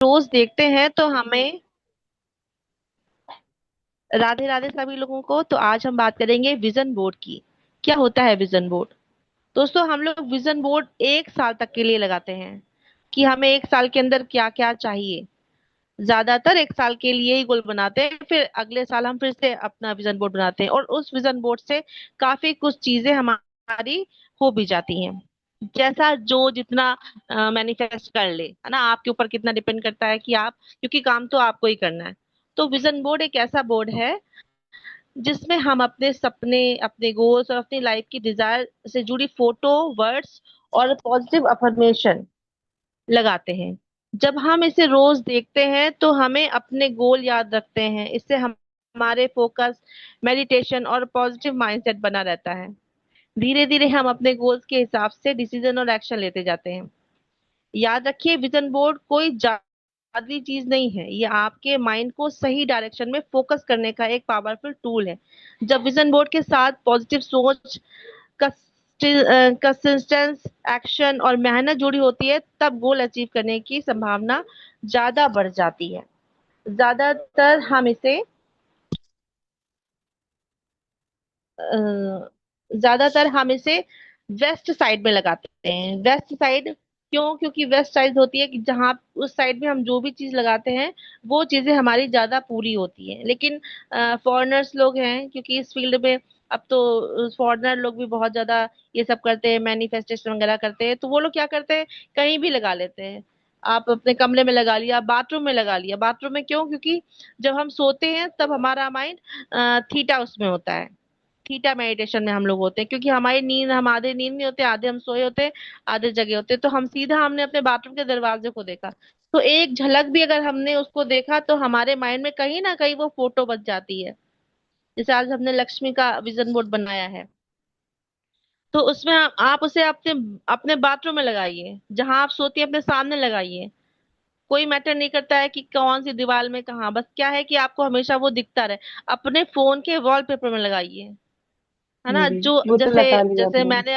रोज देखते हैं तो हमें राधे राधे सभी लोगों को। तो आज हम बात करेंगे विजन बोर्ड की। क्या होता है विजन बोर्ड? दोस्तों, हम लोग विजन बोर्ड 1 साल तक के लिए लगाते हैं कि हमें 1 साल के अंदर क्या क्या चाहिए। ज्यादातर 1 साल के लिए ही गोल बनाते हैं, फिर अगले साल हम फिर से अपना विजन बोर्ड बनाते हैं और उस विजन बोर्ड से काफी कुछ चीजें हमारी हो भी जाती हैं। जैसा जो जितना मैनिफेस्ट कर ले, है ना, आपके ऊपर कितना डिपेंड करता है कि आप, क्योंकि काम तो आपको ही करना है। तो विजन बोर्ड एक ऐसा बोर्ड है जिसमें हम अपने सपने, अपने गोल्स और अपनी लाइफ की डिजायर से जुड़ी फोटो, वर्ड्स और पॉजिटिव अफर्मेशन लगाते हैं। जब हम इसे रोज देखते हैं तो हमें अपने गोल याद रखते हैं। इससे हम हमारे फोकस, मेडिटेशन और पॉजिटिव माइंडसेट बना रहता है। धीरे धीरे हम अपने गोल्स के हिसाब से डिसीजन और एक्शन लेते जाते हैं। याद रखिए, विजन बोर्ड कोई जादुई चीज नहीं है, ये आपके माइंड को सही डायरेक्शन में फोकस करने का एक पावरफुल टूल है। जब विजन बोर्ड के साथ पॉजिटिव सोच, कंसिस्टेंस, एक्शन और मेहनत जुड़ी होती है, तब गोल अचीव करने की संभावना ज्यादा बढ़ जाती है। ज्यादातर हम इसे अ, ज्यादातर हम इसे वेस्ट साइड में लगाते हैं। वेस्ट साइड क्यों? क्योंकि वेस्ट साइड होती है कि जहाँ उस साइड में हम जो भी चीज लगाते हैं वो चीजें हमारी ज्यादा पूरी होती है। लेकिन फॉरेनर्स लोग हैं, क्योंकि इस फील्ड में अब तो फॉरेनर लोग भी बहुत ज्यादा ये सब करते हैं, मैनिफेस्टेशन वगैरह करते हैं, तो वो लोग क्या करते हैं, कहीं भी लगा लेते हैं। आप अपने कमरे में लगा लिया, बाथरूम में लगा लिया। बाथरूम में क्यों? क्योंकि जब हम सोते हैं तब हमारा माइंड थीटा उसमें होता है। थीटा मेडिटेशन में हम लोग होते हैं, क्योंकि हमारी नींद, हम आधे नींद में होते हैं, आधे हम सोए होते हैं, आधे जगे होते हैं। तो हम सीधा हमने अपने बाथरूम के दरवाजे को देखा, तो एक झलक भी अगर हमने उसको देखा तो हमारे माइंड में कहीं ना कहीं वो फोटो बच जाती है। जैसे आज हमने लक्ष्मी का विजन बोर्ड बनाया है, तो उसमें आप उसे अपने अपने बाथरूम में लगाइए, जहां आप सोती है अपने सामने लगाइए। कोई मैटर नहीं करता है कि कौन सी दीवार में कहाँ, बस क्या है कि आपको हमेशा वो दिखता रहे। अपने फोन के वॉलपेपर में लगाइए, है ना। जी, जो वो तो जैसे लगा लिया जैसे आपने। मैंने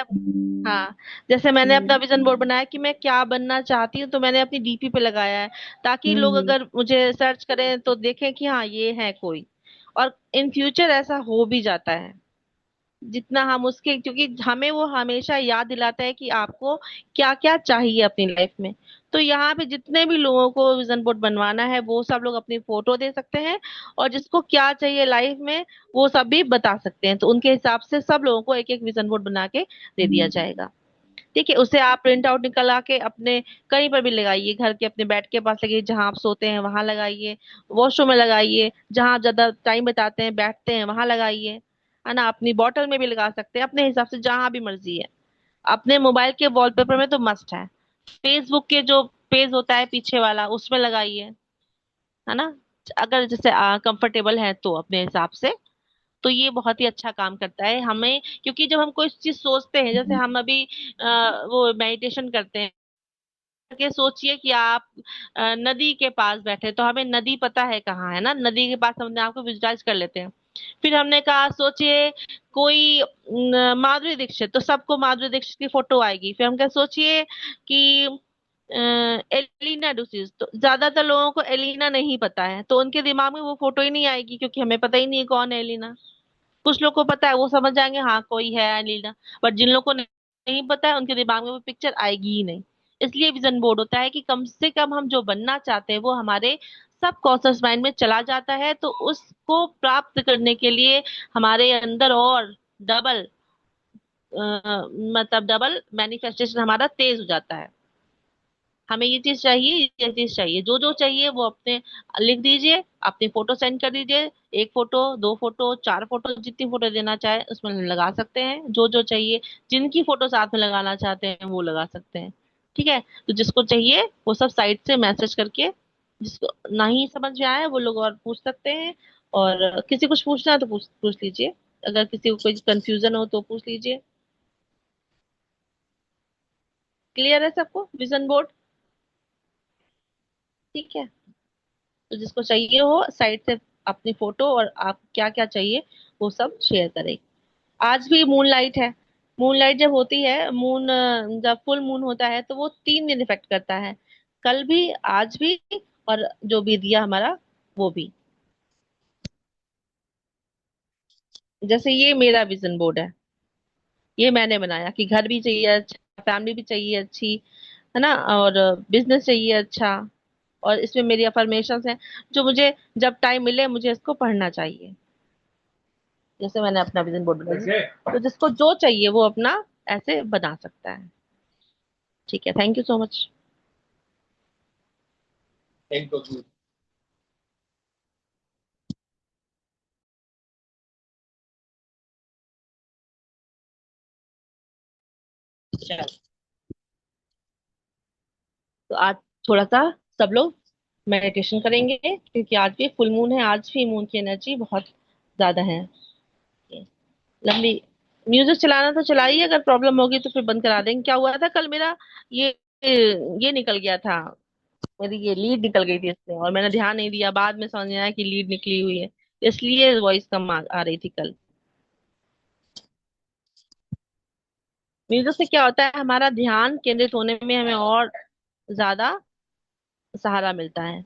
हाँ, जैसे मैंने अपना हम्म। विजन बोर्ड बनाया कि मैं क्या बनना चाहती हूँ, तो मैंने अपनी डीपी पे लगाया है, ताकि लोग हम्म। अगर मुझे सर्च करें तो देखें कि हाँ ये है कोई। और इन फ्यूचर ऐसा हो भी जाता है, जितना हम उसके, क्योंकि हमें वो हमेशा याद दिलाता है कि आपको क्या क्या चाहिए अपनी लाइफ में। तो यहाँ पे जितने भी लोगों को विजन बोर्ड बनवाना है वो सब लोग अपनी फोटो दे सकते हैं, और जिसको क्या चाहिए लाइफ में वो सब भी बता सकते हैं। तो उनके हिसाब से सब लोगों को एक एक विजन बोर्ड बना के दे दिया जाएगा। ठीक है, उसे आप प्रिंट आउट निकला के अपने कहीं पर भी लगाइए, घर के अपने बेड के पास लगाइए, जहां आप सोते हैं वहां लगाइए, वॉशरूम में लगाइए, जहां आप ज्यादा टाइम बिताते हैं, बैठते हैं, वहां लगाइए, है ना। अपनी बॉटल में भी लगा सकते हैं, अपने हिसाब से जहां भी मर्जी है। अपने मोबाइल के वॉलपेपर में तो मस्ट है। फेसबुक के जो पेज होता है पीछे वाला, उसमें लगाइए, है ना। अगर जैसे कंफर्टेबल है तो अपने हिसाब से। तो ये बहुत ही अच्छा काम करता है हमें, क्योंकि जब हम कोई चीज सोचते हैं, जैसे हम अभी वो मेडिटेशन करते हैं, के सोचिए कि आप नदी के पास बैठे, तो हमें नदी पता है कहाँ है ना, नदी के पास हमने आपको विजुअलाइज कर लेते हैं। फिर हमने कहा सोचिए कोई माधुरी दीक्षित, तो सबको माधुरी दीक्षित की फोटो आएगी। फिर हम क्या सोचिए कि एलिना डुसिस, तो ज्यादातर लोगों को एलिना नहीं पता है, तो उनके दिमाग में वो फोटो ही नहीं आएगी, क्योंकि हमें पता ही नहीं है कौन है एलिना। कुछ लोग को पता है, वो समझ जाएंगे हाँ कोई है एलिना, बट जिन लोग को नहीं पता है उनके दिमाग में वो पिक्चर आएगी ही नहीं। इसलिए विजन बोर्ड होता है कि कम से कम हम जो बनना चाहते हैं वो हमारे सब कॉन्शियस माइंड में चला जाता है, तो उसको प्राप्त करने के लिए हमारे अंदर और डबल, मतलब डबल मैनिफेस्टेशन हमारा तेज हो जाता है। हमें ये चीज चाहिए, ये चीज चाहिए, जो जो चाहिए वो अपने लिख दीजिए, अपनी फोटो सेंड कर दीजिए। 1 फोटो, 2 फोटो, 4 फोटो, जितनी फोटो देना चाहे उसमें लगा सकते हैं, जो जो चाहिए। जिनकी फोटो साथ में लगाना चाहते हैं वो लगा सकते हैं। ठीक है, तो जिसको चाहिए वो सब साइट से मैसेज करके, जिसको नहीं समझ में आया वो लोग और पूछ सकते हैं। और किसी कुछ पूछना है तो पूछ पूछ लीजिए, अगर किसी को कोई कंफ्यूजन हो तो पूछ लीजिए। क्लियर है सबको विजन बोर्ड? ठीक है, तो जिसको चाहिए हो साइट से अपनी फोटो और आप क्या क्या चाहिए वो सब शेयर करें। आज भी मून लाइट है। मून लाइट जब होती है, जब फुल मून होता है तो वो 3 दिन इफेक्ट करता है। कल भी, आज भी और जो भी दिया हमारा वो भी। जैसे ये मेरा विजन बोर्ड है, ये मैंने बनाया कि घर भी चाहिए अच्छा, फैमिली भी चाहिए अच्छी, है ना, और बिजनेस चाहिए अच्छा। और इसमें मेरी अफर्मेशंस हैं जो मुझे जब टाइम मिले मुझे इसको पढ़ना चाहिए। जैसे मैंने अपना विजन बोर्ड बनाया, तो जिसको जो चाहिए वो अपना ऐसे बना सकता है। ठीक है, थैंक यू सो मच। तो आज थोड़ा सा सब लोग मेडिटेशन करेंगे, क्योंकि आज भी फुल मून है, आज भी मून की एनर्जी बहुत ज्यादा है। लंबी म्यूजिक चलाना तो चलाइए, अगर प्रॉब्लम होगी तो फिर बंद करा देंगे। क्या हुआ था कल मेरा, ये ये निकल गया था, मेरी ये लीड निकल गई थी इससे, और मैंने ध्यान नहीं दिया, बाद में समझ में आया कि लीड निकली हुई है, इसलिए वॉइस कम आ रही थी कल। म्यूजिक से क्या होता है, हमारा ध्यान केंद्रित होने में हमें और ज्यादा सहारा मिलता है।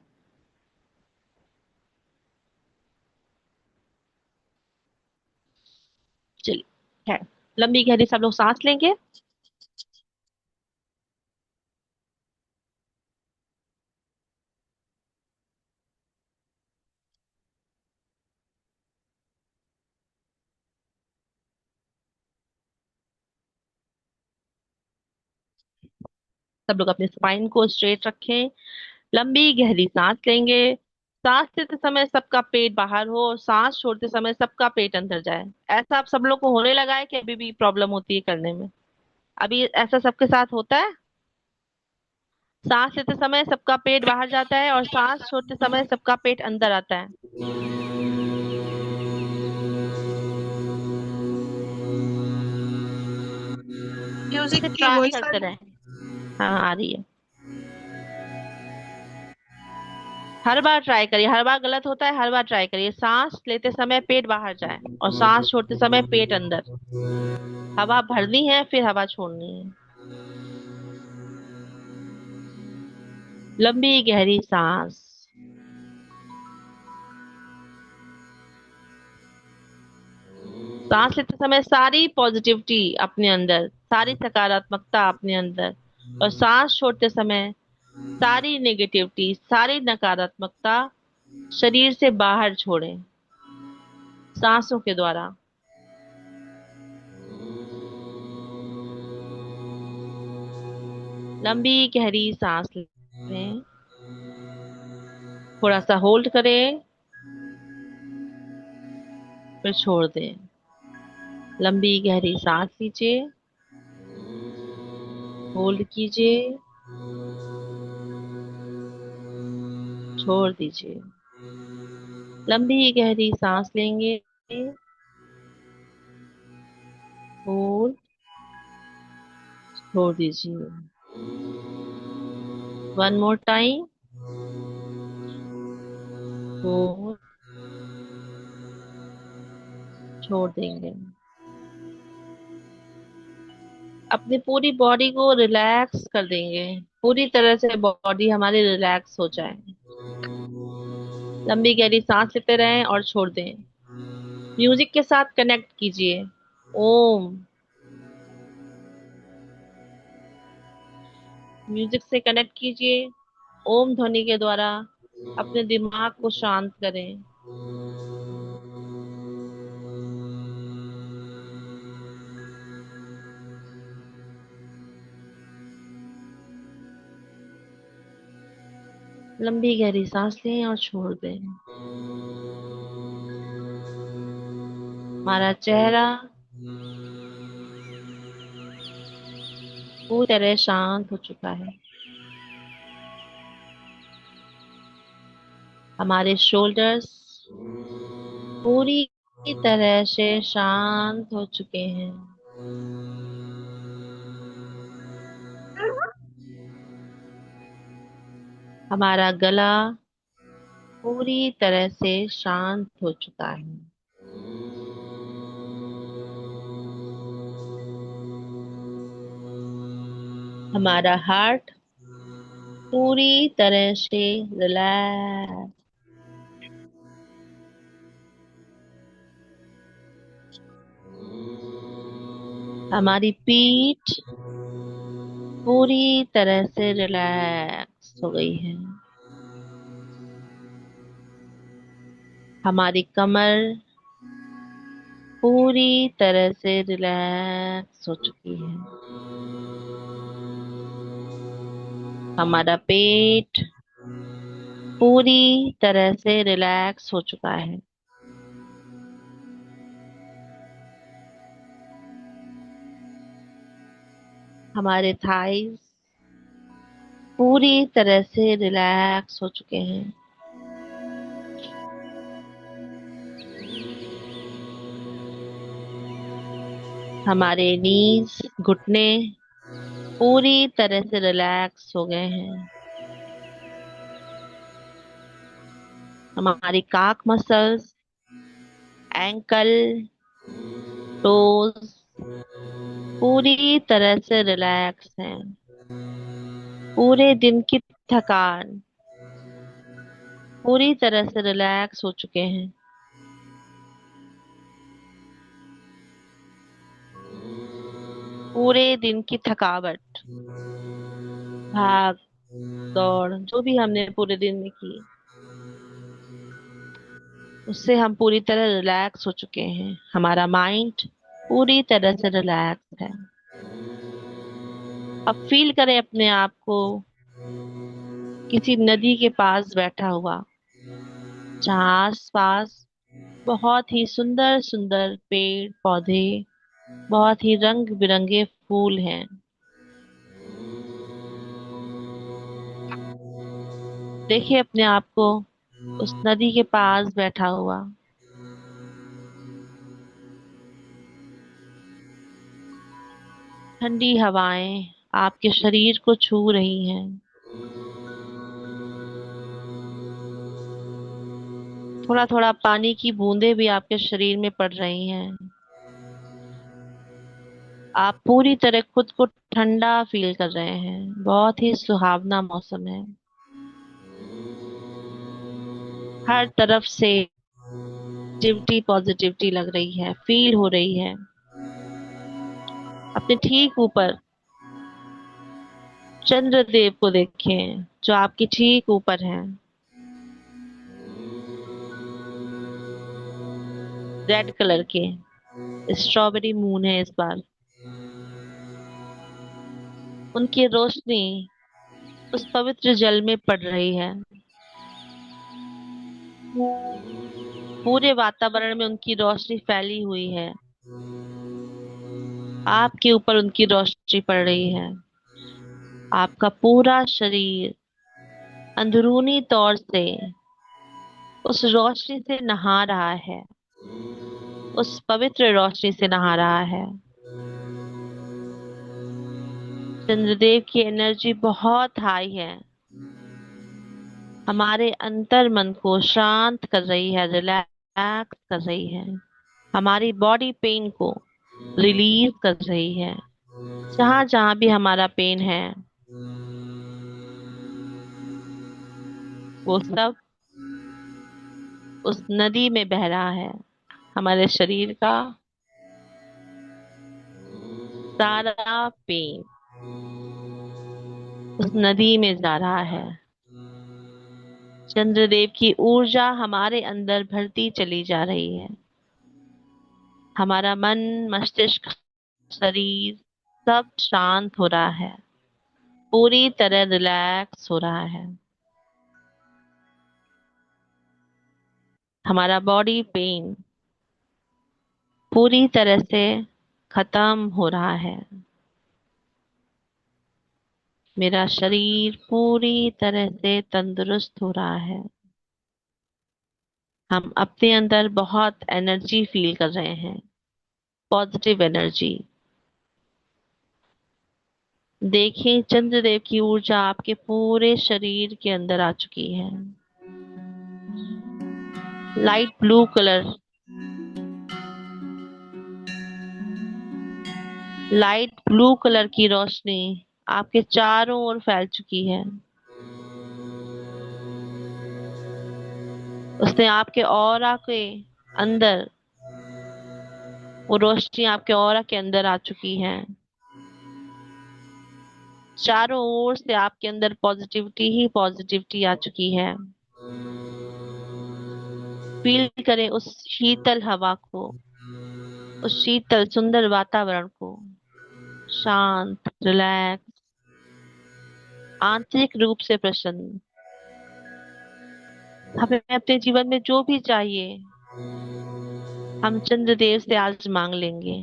चलिए है, लंबी गहरी सब लोग सांस लेंगे। सब लोग अपने स्पाइन को स्ट्रेट रखें, लंबी गहरी सांस लेंगे। सांस लेते समय सबका पेट बाहर हो और सांस छोड़ते समय सबका पेट अंदर जाए। ऐसा आप सब लोग को होने लगा है कि अभी भी प्रॉब्लम होती है करने में? अभी ऐसा सबके साथ होता है? सांस लेते समय सबका पेट बाहर जाता है और सांस छोड़ते समय सबका पेट अंदर आता है। म्यूजिक इसे की ट्राई वॉइस आ करते रही रहें। हाँ, आ रही है। हर बार ट्राई करिए, हर बार गलत होता है, हर बार ट्राई करिए। सांस लेते समय पेट बाहर जाए और सांस छोड़ते समय पेट अंदर। हवा भरनी है फिर हवा छोड़नी है। लंबी गहरी सांस। सांस लेते समय सारी पॉजिटिविटी अपने अंदर, सारी सकारात्मकता अपने अंदर, और सांस छोड़ते समय सारी नेगेटिविटी, सारी नकारात्मकता शरीर से बाहर छोड़ें सांसों के द्वारा। लंबी गहरी सांस लें, थोड़ा सा होल्ड करें, फिर छोड़ दें। लंबी गहरी सांस लीजिए, होल्ड कीजिए, छोड़ दीजिए। लंबी गहरी सांस लेंगे, होल्ड, छोड़ दीजिए। वन मोर टाइम, होल्ड, छोड़ देंगे। अपनी पूरी बॉडी को रिलैक्स कर देंगे, पूरी तरह से बॉडी हमारी रिलैक्स हो जाए। लंबी गहरी सांस लेते रहें और छोड़ दें। म्यूजिक के साथ कनेक्ट कीजिए। ओम। म्यूजिक से कनेक्ट कीजिए, ओम ध्वनि के द्वारा अपने दिमाग को शांत करें। लंबी गहरी सांस लें और छोड़ दें। हमारा चेहरा पूरी तरह शांत हो चुका है। हमारे शोल्डर्स पूरी तरह से शांत हो चुके हैं। हमारा गला पूरी तरह से शांत हो चुका है। हमारा हार्ट पूरी तरह से रिलैक्स। हमारी पीठ पूरी तरह से रिलैक्स हो गई है। हमारी कमर पूरी तरह से रिलैक्स हो चुकी है। हमारा पेट पूरी तरह से रिलैक्स हो चुका है। हमारे थाइस पूरी तरह से रिलैक्स हो चुके हैं। हमारे नीज घुटने पूरी तरह से रिलैक्स हो गए हैं। हमारी काक मसल्स, एंकल, टोज पूरी तरह से रिलैक्स हैं। पूरे दिन की थकान पूरी तरह से रिलैक्स हो चुके हैं। पूरे दिन की थकावट, भाग दौड़ जो भी हमने पूरे दिन में की, उससे हम पूरी तरह रिलैक्स हो चुके हैं। हमारा माइंड पूरी तरह से रिलैक्स है। अब फील करें अपने आप को किसी नदी के पास बैठा हुआ, जहाँ आस पास बहुत ही सुंदर सुंदर पेड़ पौधे, बहुत ही रंग बिरंगे फूल हैं। देखिए अपने आप को उस नदी के पास बैठा हुआ। ठंडी हवाएं आपके शरीर को छू रही हैं। थोड़ा थोड़ा पानी की बूंदें भी आपके शरीर में पड़ रही हैं। आप पूरी तरह खुद को ठंडा फील कर रहे हैं। बहुत ही सुहावना मौसम है। हर तरफ से पॉजिटिविटी पॉजिटिविटी लग रही है, फील हो रही है। अपने ठीक ऊपर चंद्रदेव को देखें, जो आपके ठीक ऊपर हैं। रेड कलर के स्ट्रॉबेरी मून है इस बार। उनकी रोशनी उस पवित्र जल में पड़ रही है। पूरे वातावरण में उनकी रोशनी फैली हुई है। आपके ऊपर उनकी रोशनी पड़ रही है। आपका पूरा शरीर अंदरूनी तौर से उस रोशनी से नहा रहा है, उस पवित्र रोशनी से नहा रहा है। चंद्रदेव की एनर्जी बहुत हाई है। हमारे अंतर मन को शांत कर रही है, रिलैक्स कर रही है। हमारी बॉडी पेन को रिलीज कर रही है। जहां जहां भी हमारा पेन है, वो सब उस नदी में बह रहा है। हमारे शरीर का सारा पेन उस नदी में जा रहा है। चंद्रदेव की ऊर्जा हमारे अंदर भरती चली जा रही है। हमारा मन, मस्तिष्क, शरीर सब शांत हो रहा है, पूरी तरह रिलैक्स हो रहा है। हमारा बॉडी पेन पूरी तरह से खत्म हो रहा है। मेरा शरीर पूरी तरह से तंदुरुस्त हो रहा है। हम अपने अंदर बहुत एनर्जी फील कर रहे हैं, पॉजिटिव एनर्जी। देखिए चंद्रदेव की ऊर्जा आपके पूरे शरीर के अंदर आ चुकी है। Light blue colour, light blue colour की रोशनी आपके चारों ओर फैल चुकी है। उसने आपके ऑरा के अंदर, वो रोशनी आपके ऑरा के अंदर आ चुकी है। चारों ओर से आपके अंदर पॉजिटिविटी ही पॉजिटिविटी आ चुकी है। फील करें उस शीतल हवा को, उस शीतल सुंदर वातावरण को। शांत, रिलैक्स, आंतरिक रूप से प्रसन्न। हमें अपने जीवन में जो भी चाहिए, हम चंद्रदेव से आज मांग लेंगे।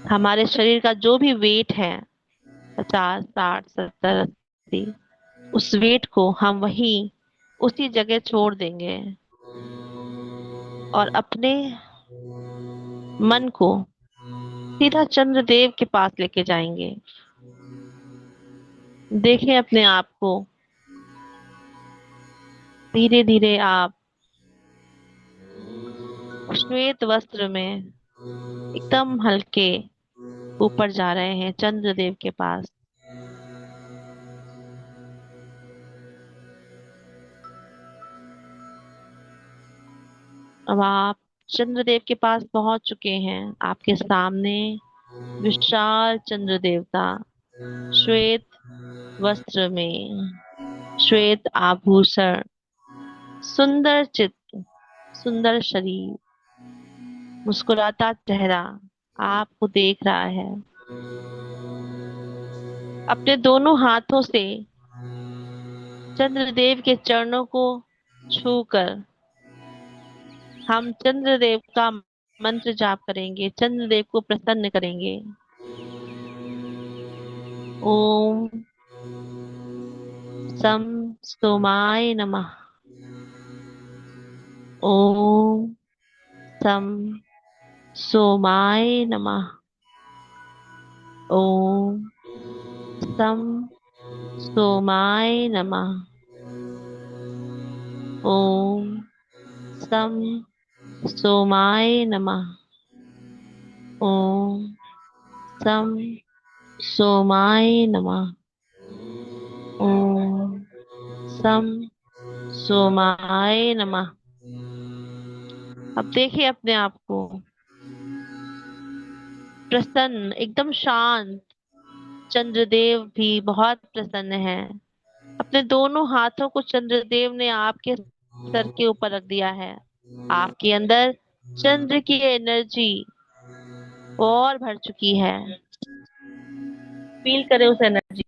हमारे शरीर का जो भी वेट है, 50, 60, 70, 80, उस वेट को हम वहीं उसी जगह छोड़ देंगे और अपने मन को सीधा चंद्रदेव के पास लेके जाएंगे। देखें अपने आप को, धीरे धीरे आप श्वेत वस्त्र में एकदम हल्के ऊपर जा रहे हैं चंद्रदेव के पास। अब आप चंद्रदेव के पास पहुंच चुके हैं। आपके सामने विशाल चंद्र देवता, श्वेत वस्त्र में, श्वेत आभूषण, सुंदर चित्र, सुंदर शरीर, मुस्कुराता चेहरा आपको देख रहा है। अपने दोनों हाथों से चंद्रदेव के चरणों को छूकर हम चंद्रदेव का मंत्र जाप करेंगे, चंद्रदेव को प्रसन्न करेंगे। ओम सम सोमाय नमः। ओम सम सोमाय नमः। ओम सम सोमाय नमः। ओम सम सोमाय नमः। ओम सम सोमाय नमः। ओम सम सोमाय नमः। अब देखिए अपने आप को प्रसन्न, एकदम शांत। चंद्रदेव भी बहुत प्रसन्न है। अपने दोनों हाथों को चंद्रदेव ने आपके सर के ऊपर रख दिया है। आपके अंदर चंद्र की एनर्जी और भर चुकी है। फील करें उस एनर्जी।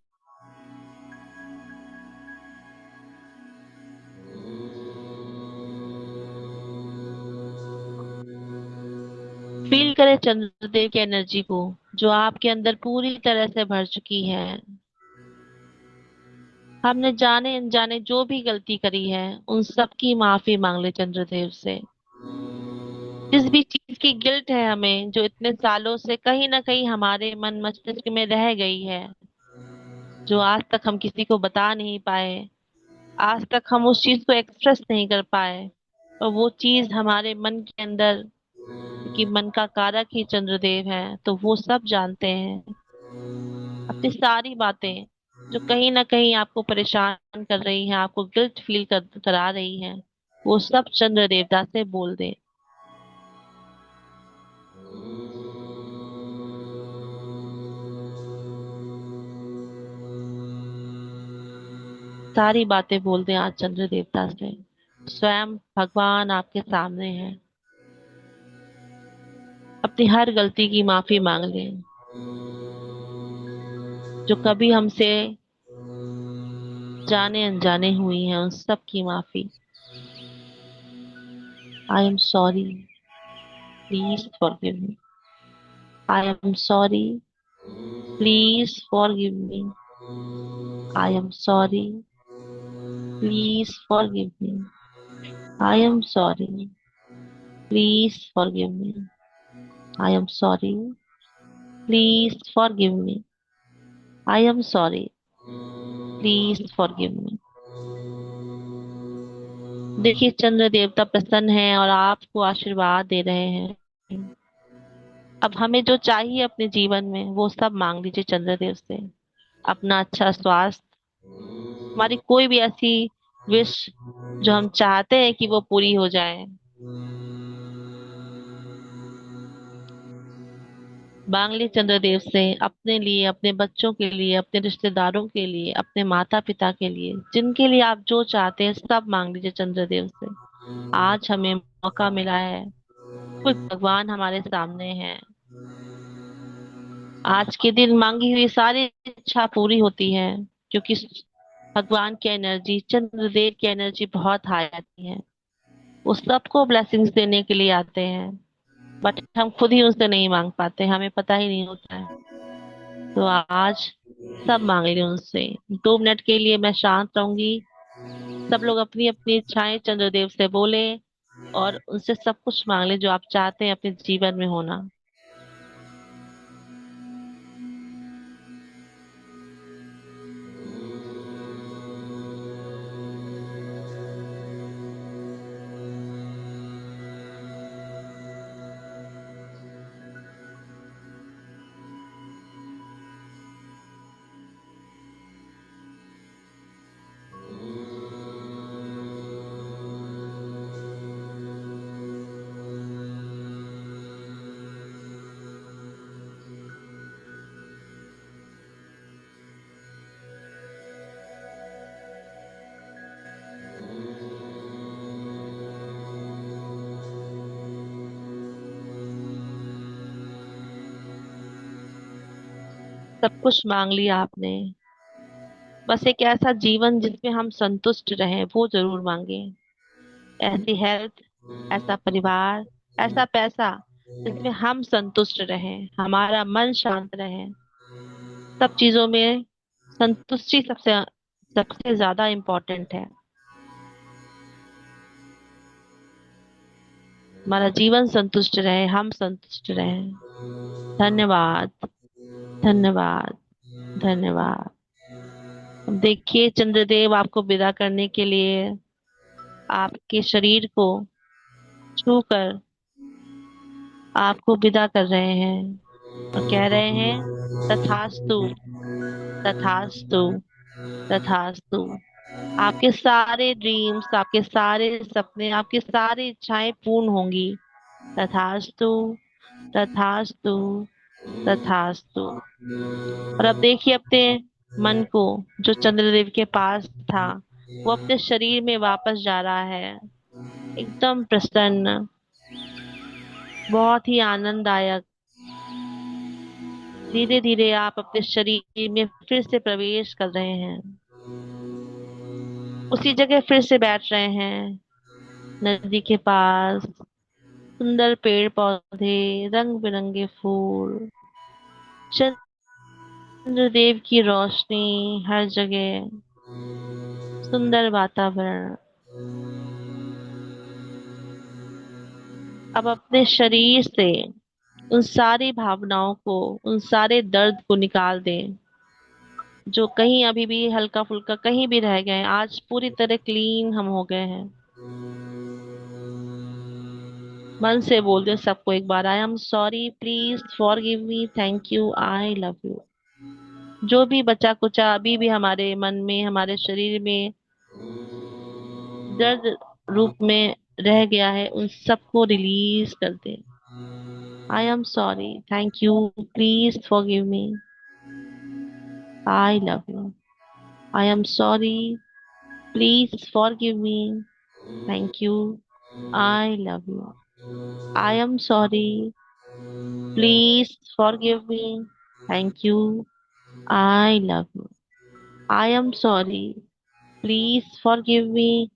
फील करें चंद्रदेव की एनर्जी को, जो आपके अंदर पूरी तरह से भर चुकी है। हमने जाने अनजाने जो भी गलती करी है, उन सब की माफी मांग ले चंद्रदेव से। जिस भी चीज की गिल्ट है हमें, जो इतने सालों से कहीं ना कहीं हमारे मन मस्तिष्क में रह गई है, जो आज तक हम किसी को बता नहीं पाए, आज तक हम उस चीज को एक्सप्रेस नहीं कर पाए, और वो चीज हमारे मन के अंदर, क्योंकि मन का कारक ही चंद्रदेव है, तो वो सब जानते हैं। अपनी सारी बातें जो कहीं ना कहीं आपको परेशान कर रही हैं, आपको गिल्ट फील करा रही हैं, वो सब चंद्र देवता से बोल दे। सारी बातें बोल दें आज चंद्र देवता से। स्वयं भगवान आपके सामने है। अपनी हर गलती की माफी मांग लें, जो कभी हमसे जाने अनजाने हुई है, उन सब की माफी। आई am sorry, please forgive me. I am sorry, please forgive me. I am sorry, please forgive me. I am sorry, please forgive me. I am sorry, please forgive me. I am sorry, please forgive मी। देखिए चंद्र देवता प्रसन्न है और आपको आशीर्वाद दे रहे हैं। अब हमें जो चाहिए अपने जीवन में, वो सब मांग लीजिए चंद्रदेव से। अपना अच्छा स्वास्थ्य, हमारी कोई भी ऐसी विश जो हम चाहते हैं कि वो पूरी हो जाए। मांग ली चंद्रदेव से, अपने लिए, अपने बच्चों के लिए, अपने रिश्तेदारों के लिए, अपने माता पिता के लिए, जिनके लिए आप जो चाहते हैं सब मांग लीजिए चंद्रदेव से। आज हमें मौका मिला है, खुद भगवान हमारे सामने है। आज के दिन मांगी हुई सारी इच्छा पूरी होती है, क्योंकि भगवान की एनर्जी, चंद्रदेव की एनर्जी बहुत हाई आती है। वो सबको ब्लेसिंग्स देने के लिए आते हैं, बट हम खुद ही उनसे नहीं मांग पाते, हमें पता ही नहीं होता है। तो आज सब मांग ली उनसे। 2 मिनट के लिए मैं शांत रहूंगी। सब लोग अपनी अपनी इच्छाएं चंद्रदेव से बोले और उनसे सब कुछ मांग ले जो आप चाहते हैं अपने जीवन में होना। सब कुछ मांग लिया आपने। बस एक ऐसा जीवन जिसमें हम संतुष्ट रहें वो जरूर मांगे। ऐसी हेल्थ, ऐसा परिवार, ऐसा पैसा जिसमें हम संतुष्ट रहें, हमारा मन शांत रहे। सब चीजों में संतुष्टि सबसे सबसे ज्यादा इम्पोर्टेंट है। हमारा जीवन संतुष्ट रहे, हम संतुष्ट रहें। धन्यवाद। धन्यवाद। धन्यवाद। अब देखिए चंद्रदेव आपको विदा करने के लिए आपके शरीर को छू कर आपको विदा कर रहे हैं और कह रहे हैं, तथास्तु, तथास्तु, तथास्तु। आपके सारे ड्रीम्स, आपके सारे सपने, आपकी सारी इच्छाएं पूर्ण होंगी। तथास्तु, तथास्तु, तथास्तु। और अब देखिए अपने मन को, जो चंद्रदेव के पास था, वो अपने शरीर में वापस जा रहा है, एकदम प्रसन्न, बहुत ही आनंददायक। धीरे धीरे आप अपने शरीर में फिर से प्रवेश कर रहे हैं, उसी जगह फिर से बैठ रहे हैं, नदी के पास। सुंदर पेड़ पौधे, रंग बिरंगे फूल, चंद्रदेव की रोशनी हर जगह, सुंदर वातावरण। अब अपने शरीर से उन सारी भावनाओं को, उन सारे दर्द को निकाल दें जो कहीं अभी भी हल्का फुल्का कहीं भी रह गए हैं। आज पूरी तरह क्लीन हम हो गए हैं। मन से बोल दो सबको एक बार, I am sorry, please forgive me, thank you, I love you. जो भी बचा कुचा अभी भी हमारे मन में, हमारे शरीर में दर्द रूप में रह गया है, उन सबको रिलीज कर दे। I am sorry, thank you, please forgive me, I love you. I am sorry, please forgive me, thank you, I love you. I am sorry, please forgive me, thank you, I love you. I am sorry, please forgive me,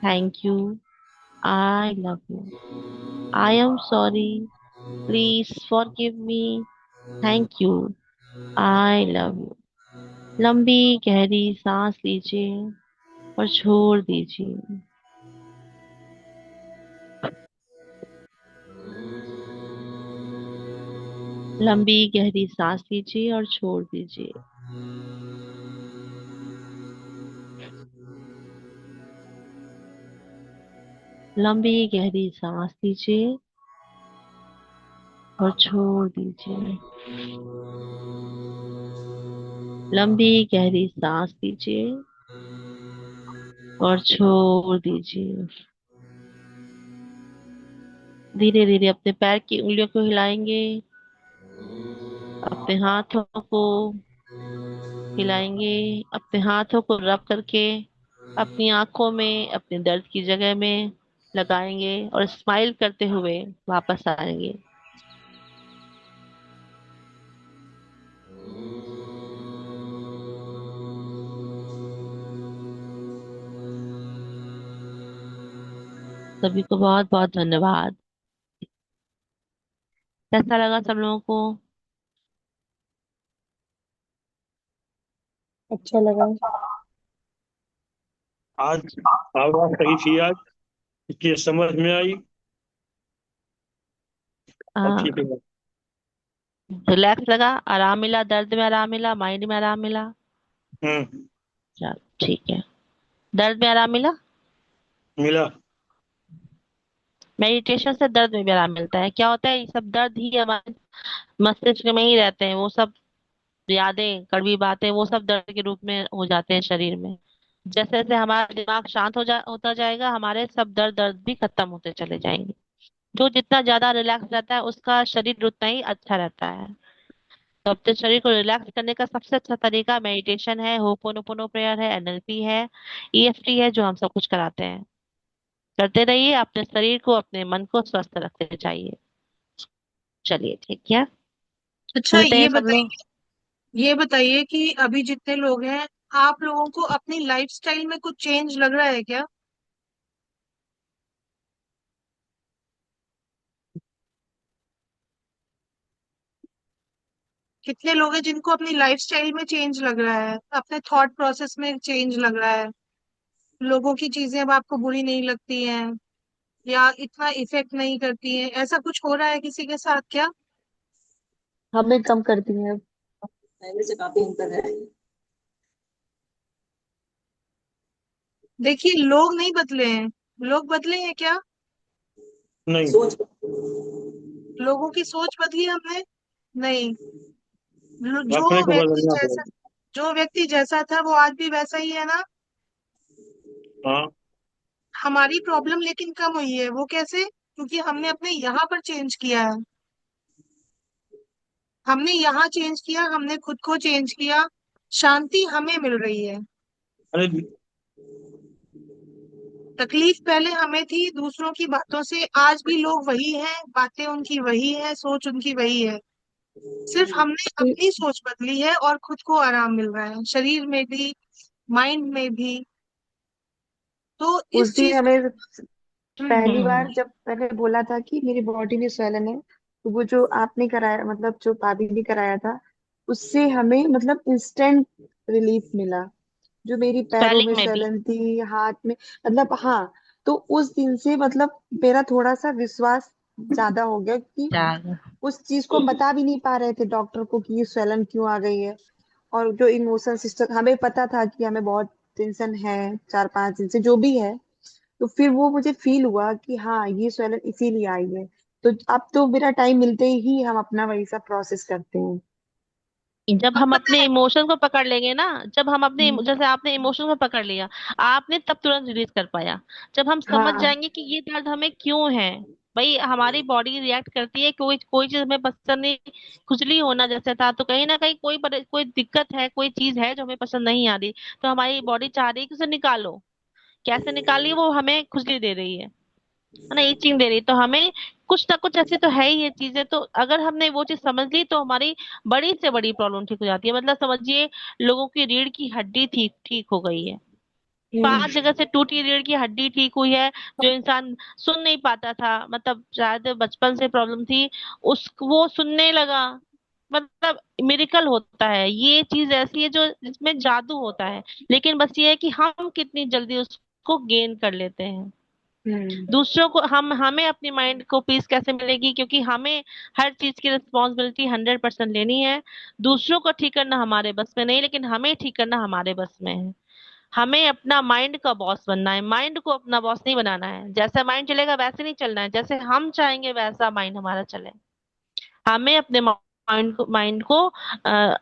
thank you, I love you. I am sorry, please forgive me, thank you, I love you. लंबी गहरी सांस लीजिए और छोड़ दीजिए। लंबी गहरी सांस लीजिए और छोड़ दीजिए। लंबी गहरी सांस लीजिए और छोड़ दीजिए। लंबी गहरी सांस लीजिए और छोड़ दीजिए। धीरे धीरे अपने पैर की उंगलियों को हिलाएंगे, अपने हाथों को हिलाएंगे, अपने हाथों को रब करके अपनी आंखों में, अपने दर्द की जगह में लगाएंगे और स्माइल करते हुए वापस आएंगे। सभी को बहुत बहुत धन्यवाद। कैसा लगा सब लोगों को? अच्छा लगा। आज आवाज सही थी आज, इसलिए समझ में आई। अब ठीक हाँ। है। रिलैक्स लगा, आराम मिला, दर्द में आराम मिला, माइंड में आराम मिला। हम्म। चलो ठीक है। दर्द में आराम मिला। मिला। मेडिटेशन से दर्द में भी आराम मिलता है। क्या होता है, ये सब दर्द ही हमारे मस्तिष्क में ही रहते हैं, वो सब यादें, कड़वी बातें, वो सब दर्द के रूप में हो जाते हैं शरीर में। जैसे जैसे हमारा दिमाग शांत होता जाएगा, हमारे सब दर्द दर्द भी खत्म होते चले जाएंगे। जो जितना ज्यादा रिलैक्स रहता है उसका शरीर उतना ही अच्छा रहता है। तो अपने शरीर को रिलैक्स करने का सबसे अच्छा तरीका मेडिटेशन है, होपोनोपोनो प्रेयर है, एनएलपी है, ईएफटी है, जो हम सब कुछ कराते हैं। करते रहिए, अपने शरीर को, अपने मन को स्वस्थ रखते चाहिए। चलिए ठीक है। अच्छा, मिलते हैं सब लोग। ये बताइए कि अभी जितने लोग हैं, आप लोगों को अपनी लाइफस्टाइल में कुछ चेंज लग रहा है क्या? कितने लोग हैं जिनको अपनी लाइफस्टाइल में चेंज लग रहा है, अपने थॉट प्रोसेस में चेंज लग रहा है? लोगों की चीजें अब आपको बुरी नहीं लगती हैं, या इतना इफेक्ट नहीं करती हैं, ऐसा कुछ हो रहा है किसी के साथ क्या? हमें कम करती हैं। पहले से काफी अंतर है। देखिए, लोग नहीं बदले हैं। लोग बदले हैं क्या? नहीं। सोच। लोगों की सोच बदली हमने? नहीं। जो अपने को व्यक्ति बदलना जैसा पड़ेगा। जो व्यक्ति जैसा था वो आज भी वैसा ही है ना? हाँ। हमारी प्रॉब्लम लेकिन कम हुई है, वो कैसे? क्योंकि हमने अपने यहाँ पर चेंज किया है। हमने यहाँ चेंज किया, हमने खुद को चेंज किया। शांति हमें मिल रही है। अरे तकलीफ पहले हमें थी दूसरों की बातों से, आज भी लोग वही हैं, बातें उनकी वही है, सोच उनकी वही है। सिर्फ हमने अपनी सोच बदली है और खुद को आराम मिल रहा है, शरीर में भी, माइंड में भी। तो उस इस दिन चीज हमें हम्म पहली हम्म। बार जब मैंने बोला था कि मेरी बॉडी में स्वेलन है, तो वो जो आपने कराया, मतलब जो भाभी ने कराया था, उससे हमें मतलब इंस्टेंट रिलीफ मिला। जो मेरी पैरों में स्वेलिंग में भी। स्वेलन थी, हाथ में, मतलब हाँ। तो उस दिन से मतलब मेरा थोड़ा सा विश्वास ज्यादा हो गया कि जाग। उस चीज को हम बता भी नहीं पा रहे थे डॉक्टर को कि ये स्वेलन क्यों आ गई है। और जो इमोशन सिस्टम, हमें पता था कि हमें बहुत टेंशन है 4-5 दिन से जो भी है। तो फिर वो मुझे फील हुआ कि हाँ, ये स्वेलन इसीलिए आई है। तो अब तो मेरा टाइम मिलते ही हम अपना वही सब प्रोसेस करते हैं। जब और हम पता अपने है इमोशन को पकड़ लेंगे ना, जब हम अपने हम्म। जैसे आपने इमोशन को पकड़ लिया, आपने तब तुरंत रिलीज कर पाया। जब हम समझ हाँ। जाएंगे कि ये दर्द हमें क्यों है, भाई हमारी बॉडी रिएक्ट करती है, कोई कोई चीज हमें पसंद नहीं, खुजली होना जैसे था, तो कहीं ना कहीं कोई दिक्कत है, कोई चीज है जो हमें पसंद नहीं आ रही। तो हमारी बॉडी चाह रही है कि उसे निकालो। कैसे निकालिए, वो हमें खुजली दे रही है ना, इचिंग दे रही, तो हमें कुछ ना कुछ ऐसे तो है ही ये चीजें। तो अगर हमने वो चीज समझ ली तो हमारी बड़ी से बड़ी प्रॉब्लम ठीक हो जाती है। मतलब समझिए, लोगों की रीढ़ की हड्डी ठीक ठीक हो गई है। हम्म। 5 जगह से टूटी रीढ़ की हड्डी ठीक हुई है। जो इंसान सुन नहीं पाता था, मतलब शायद बचपन से प्रॉब्लम थी, उस वो सुनने लगा। मतलब मिरेकल होता है, ये चीज ऐसी है जो जिसमें जादू होता है। लेकिन बस ये है कि हम कितनी जल्दी उसको गेन कर लेते हैं। हम्म। दूसरों को हमें अपनी माइंड को पीस कैसे मिलेगी, क्योंकि हमें हर चीज की रिस्पॉन्सिबिलिटी 100% लेनी है। दूसरों को ठीक करना हमारे बस में नहीं, लेकिन हमें ठीक करना हमारे बस में है। हमें अपना माइंड का बॉस बनना है, माइंड को अपना बॉस नहीं बनाना है। जैसा माइंड चलेगा वैसे नहीं चलना है, जैसे हम चाहेंगे वैसा माइंड हमारा चले। हमें अपने माइंड को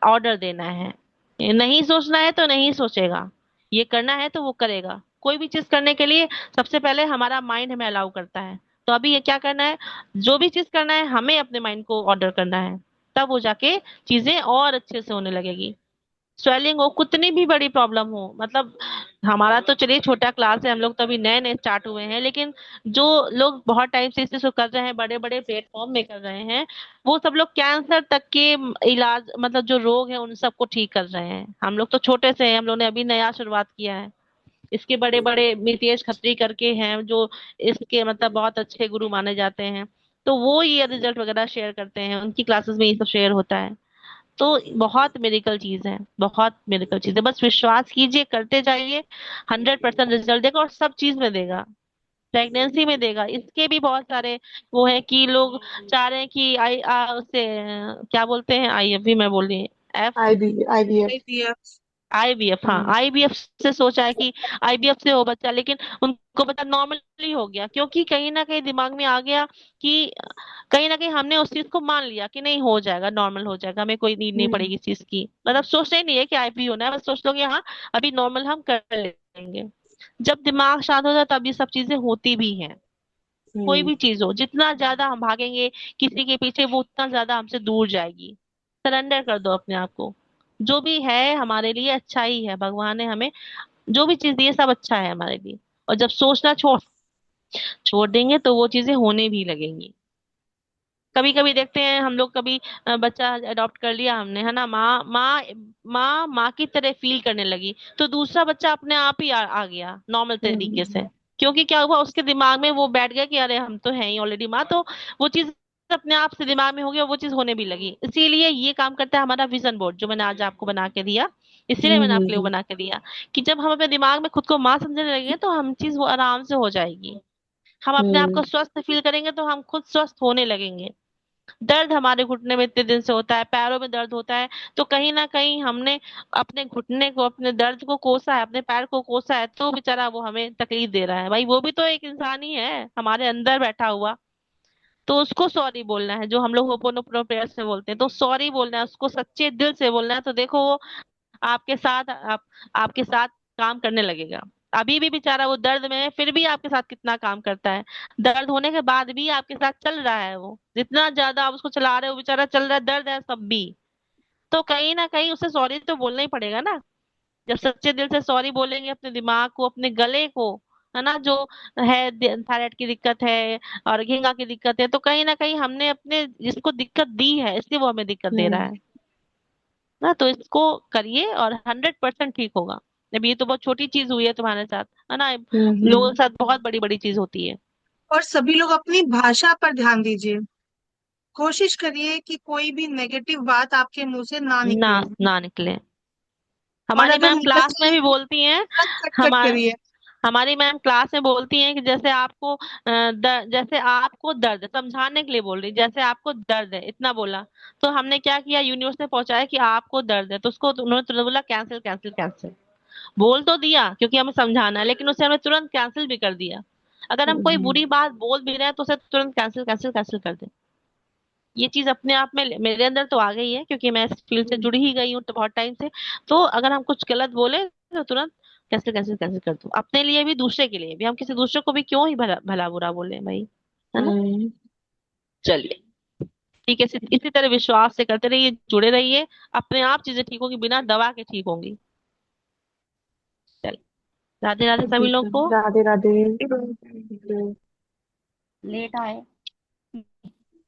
ऑर्डर देना है। नहीं सोचना है तो नहीं सोचेगा, ये करना है तो वो करेगा। कोई भी चीज करने के लिए सबसे पहले हमारा माइंड हमें अलाउ करता है। तो अभी ये क्या करना है, जो भी चीज करना है हमें अपने माइंड को ऑर्डर करना है, तब वो जाके चीजें और अच्छे से होने लगेगी। स्वेलिंग हो, कितनी भी बड़ी प्रॉब्लम हो, मतलब हमारा तो चलिए छोटा क्लास है, हम लोग तो अभी नए नए स्टार्ट हुए हैं, लेकिन जो लोग बहुत टाइम से इस चीज को कर रहे हैं, बड़े बड़े प्लेटफॉर्म में कर रहे हैं, वो सब लोग कैंसर तक के इलाज, मतलब जो रोग है उन सबको ठीक कर रहे हैं। हम लोग तो छोटे से हैं, हम लोग ने अभी नया शुरुआत किया है। इसके बड़े बड़े मितेश खत्री करके हैं जो इसके मतलब बहुत अच्छे गुरु माने जाते हैं, तो वो ये रिजल्ट वगैरह शेयर करते हैं, उनकी क्लासेस में ये सब शेयर होता है। तो बहुत मेडिकल चीज है, बहुत मेडिकल चीज है, बस विश्वास कीजिए, करते जाइए, 100% रिजल्ट देगा, और सब चीज में देगा। प्रेगनेंसी में देगा। इसके भी बहुत सारे वो है कि लोग चाह रहे हैं कि उससे क्या बोलते हैं, आईएफ भी मैं बोल रही एफ IVF। आईवीएफ। आईवीएफ, हाँ आईवीएफ से सोचा है कि आईवीएफ से हो बच्चा, लेकिन उनको बच्चा नॉर्मली हो गया, क्योंकि कहीं ना कहीं दिमाग में आ गया कि कहीं ना कहीं हमने उस चीज को मान लिया कि नहीं हो जाएगा, नॉर्मल हो जाएगा, हमें कोई नीड नहीं पड़ेगी इस चीज की, मतलब सोचना ही नहीं है कि आईवी होना है, बस सोच लो कि हाँ अभी नॉर्मल हम कर लेंगे। जब दिमाग शांत होता है तब ये सब चीजें होती भी हैं। कोई भी चीज हो, जितना ज्यादा हम भागेंगे किसी के पीछे, वो उतना ज्यादा हमसे दूर जाएगी। सरेंडर कर दो अपने आप को, जो भी है हमारे लिए अच्छा ही है, भगवान ने हमें जो भी चीज दी है सब अच्छा है हमारे लिए। और जब सोचना छोड़ छोड़ देंगे तो वो चीजें होने भी लगेंगी। कभी कभी देखते हैं हम लोग, कभी बच्चा अडॉप्ट कर लिया हमने, है ना, माँ माँ माँ की तरह फील करने लगी, तो दूसरा बच्चा अपने आप ही आ गया नॉर्मल तरीके से। क्योंकि क्या हुआ, उसके दिमाग में वो बैठ गया कि अरे हम तो हैं ही ऑलरेडी माँ, तो वो चीज अपने आप से दिमाग में हो गया, वो चीज होने भी लगी। इसीलिए ये काम करता है हमारा विजन बोर्ड, जो मैंने आज आपको बना के दिया, इसीलिए मैंने आपके लिए वो बना के दिया, कि जब हम अपने दिमाग में खुद को माँ समझने लगेंगे तो हम चीज वो आराम से हो जाएगी। हम अपने आप को स्वस्थ फील करेंगे तो हम खुद स्वस्थ होने लगेंगे। दर्द हमारे घुटने में इतने दिन से होता है, पैरों में दर्द होता है, तो कहीं ना कहीं हमने अपने घुटने को, अपने दर्द को कोसा है, अपने पैर को कोसा है, तो बेचारा वो हमें तकलीफ दे रहा है, भाई वो भी तो एक इंसान ही है हमारे अंदर बैठा हुआ। तो उसको सॉरी बोलना है, जो हम लोग होपोनोपोनो प्रेयर से बोलते हैं, तो सॉरी बोलना है उसको, सच्चे दिल से बोलना है, तो देखो वो आपके साथ आपके साथ काम करने लगेगा। अभी भी बेचारा वो दर्द में है, फिर भी आपके साथ कितना काम करता है। दर्द होने के बाद भी आपके साथ चल रहा है, वो जितना ज्यादा आप उसको चला रहे हो बेचारा चल रहा है, दर्द है सब भी। तो कहीं ना कहीं उसे सॉरी तो बोलना ही पड़ेगा ना। जब सच्चे दिल से सॉरी बोलेंगे अपने दिमाग को, अपने गले को, है ना, जो है थायराइड की दिक्कत है और घेंगा की दिक्कत है, तो कहीं ना कहीं हमने अपने जिसको दिक्कत दी है इसलिए वो हमें दिक्कत दे रहा है ना। तो इसको करिए और 100% ठीक होगा। अब ये तो बहुत छोटी चीज हुई है तुम्हारे साथ, है ना, लोगों के साथ बहुत बड़ी बड़ी चीज होती है। और सभी लोग अपनी भाषा पर ध्यान दीजिए। कोशिश करिए कि कोई भी नेगेटिव बात आपके मुंह से ना ना निकले। ना निकले। और हमारी अगर मैम निकल क्लास में जाए भी तो बोलती हैं, तुरंत कट कट हमारे करिए। हमारी मैम क्लास में बोलती हैं कि जैसे आपको जैसे आपको दर्द है, समझाने के लिए बोल रही, जैसे आपको दर्द है इतना बोला, तो हमने क्या किया, यूनिवर्स ने पहुंचाया कि आपको दर्द है, तो उसको उन्होंने तुरंत बोला कैंसिल कैंसिल कैंसिल। बोल तो दिया क्योंकि हमें समझाना है, लेकिन उसे हमें तुरंत कैंसिल भी कर दिया। अगर हम कोई बुरी बात बोल भी रहे हैं तो उसे तुरंत कैंसिल कैंसिल कैंसिल कर दे। ये चीज अपने आप में मेरे अंदर तो आ गई है, क्योंकि मैं इस फील्ड से जुड़ी ही गई हूँ तो बहुत टाइम से। तो अगर हम कुछ गलत बोले तो तुरंत कैंसिल कैंसिल कैंसिल कर दो, अपने लिए भी दूसरे के लिए भी, हम किसी दूसरे को भी क्यों ही भला भला बुरा बोले भाई, है ना। चलिए ठीक है, इसी तरह विश्वास से करते रहिए, जुड़े रहिए, अपने आप चीजें ठीक होंगी, बिना दवा के ठीक होंगी। चलिए, राधे राधे सभी ठीक लोग है। को। राधे राधे। हम्म। लेट आए।